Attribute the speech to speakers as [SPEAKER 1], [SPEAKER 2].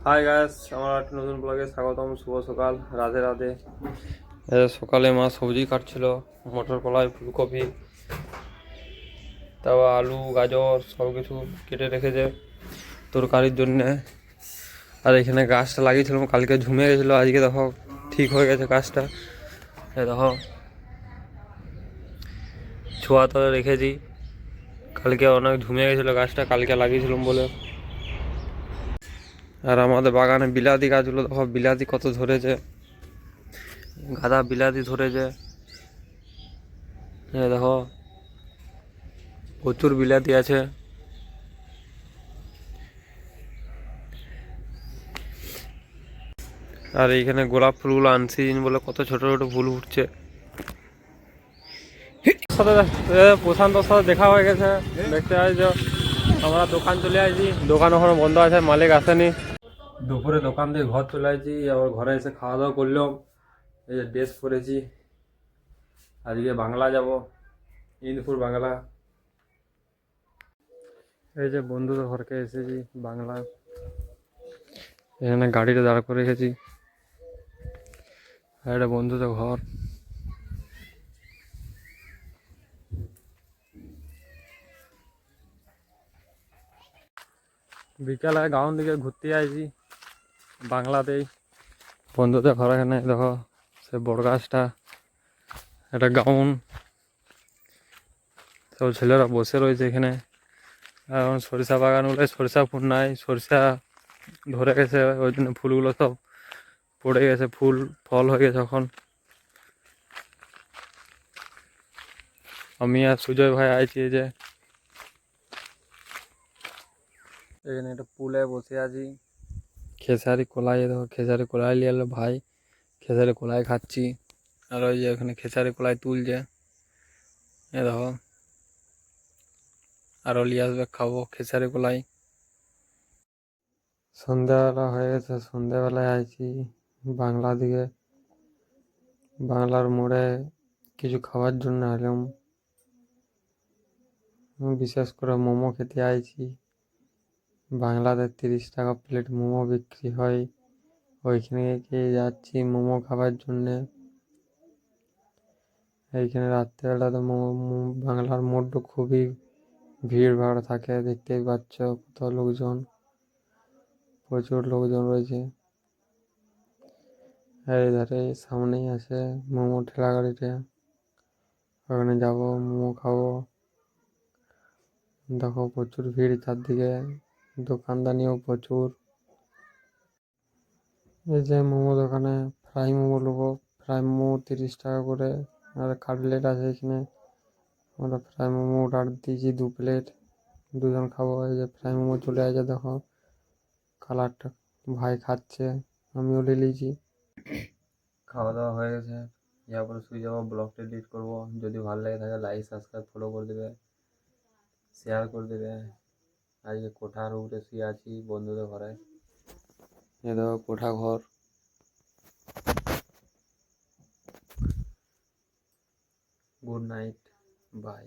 [SPEAKER 1] Hi guys, আমার একটা নতুন ব্লগে স্বাগতম। শুভ সকাল, রাধে রাধে। সকালে মা সবজি কাটছিল, মটর কলাই, ফুলকপি, তারপর আলু, গাজর সব কিছু কেটে রেখেছে তরকারির জন্যে। আর এখানে গাছটা লাগিয়েছিলাম, কালকে ঝুমে গেছিলো, আজকে দেখো ঠিক হয়ে গেছে গাছটা। দেখো ছোঁয়া তলে রেখেছি, কালকে অনেক ঝুমে গেছিলো গাছটা, কালকে লাগিয়েছিলাম বলে। আর আমাদের বাগানে বিলাতি গাছগুলো দেখো, বিলাতি কত ধরেছে, গাদা বিলাতি ধরেছে। দেখো প্রচুর বিলাতি আছে। আর এইখানে গোলাপ ফুলগুলো আনসিজন বলে কত ছোট ছোট ফুল উঠছে। সাথে প্রশান্তর সাথে দেখা হয়ে গেছে, দেখতে আসছো। আমরা দোকান চলে আসছি, দোকান ওখানে বন্ধ আছে, মালিক আসেনি। দুপুরে দোকান থেকে ঘর চলে আসছি, আবার ঘরে এসে খাওয়া দাওয়া করলাম। এই যে ড্রেস পরেছি, আজকে বাংলা যাব, ইন্দপুর বাংলা। এই যে বন্ধুদের ঘরকে এসেছি বাংলা, এখানে গাড়িটা দাঁড় করে রেখেছি। আর এটা বন্ধুদের ঘর। বিকালে গাঁও দিকে ঘুরতে আসছি বাংলাতেই, বন্ধুদের ঘর। এখানে দেখো সে বড় গাছটা, একটা গাউন, সব ছেলেরা বসে রয়েছে এখানে। এখন সরিষা বাগানগুলো সরিষা ফুল নাই, সরিষা ধরে গেছে, ওই জন্য ফুলগুলো সব পড়ে গেছে, ফুল ফল হয়ে গেছে এখন। আমি আর সুজয় ভাই আইছি এই যে এখানে একটা পুলে বসে আছি। খেসারি কলাই, দেখো খেসারি কলাই নিয়ে এলো ভাই, খেসারি কলাই খাচ্ছি। আর ওই যে এখানে খেসারি কলাই তুলছে, এ দেখো আরও নিয়ে আসবে, খাবো খেসারি কলাই। সন্ধ্যাবেলা হয়ে গেছে, সন্ধ্যাবেলায় আইছি বাংলা দিকে। বাংলার মোড়ে কিছু খাওয়ার জন্য এলাম, বিশেষ করে মোমো খেতে আইছি। বাংলাতে 30 টাকা প্লেট মোমো বিক্রি হয়, ওইখানে যাচ্ছি মোমো খাবার জন্যে। এইখানে রাত্রেবেলাতে বাংলার মোড়টা খুবই ভিড় ভাড় থাকে, দেখতেই পাচ্ছ কত লোকজন, প্রচুর লোকজন রয়েছে। এই ধারে সামনেই আছে মোমো ঠেলা গাড়িটা, ওখানে যাবো মোমো খাবো। দেখো প্রচুর ভিড় চারদিকে, দোকানদানিও প্রচুর। এই যে মোমো দোকানে ফ্রাই মোমো নেবো, ফ্রাই মোমো 30 টাকা করে। আর কাটলেট আছে এখানে, আমরা ফ্রাই মোমো অর্ডার দিয়েছি 2 প্লেট, দুজন খাবো। এই যে ফ্রাই মোমো চলে আসে, দেখো কালারটা, ভাই খাচ্ছে, আমিও নিয়েছি। খাওয়া দাওয়া হয়ে গেছে, ইয়ার পরে শুয়ে যাবো, ব্লগটা এডিট করবো। যদি ভালো লাগে থাকে লাইক সাবস্ক্রাইব ফলো করে দেবে, শেয়ার করে দেবে। আজকে কোঠার উপরে শুয়ে আছি বন্ধুদের ঘরে, এ দেখো কোঠা ঘর। Good night, by.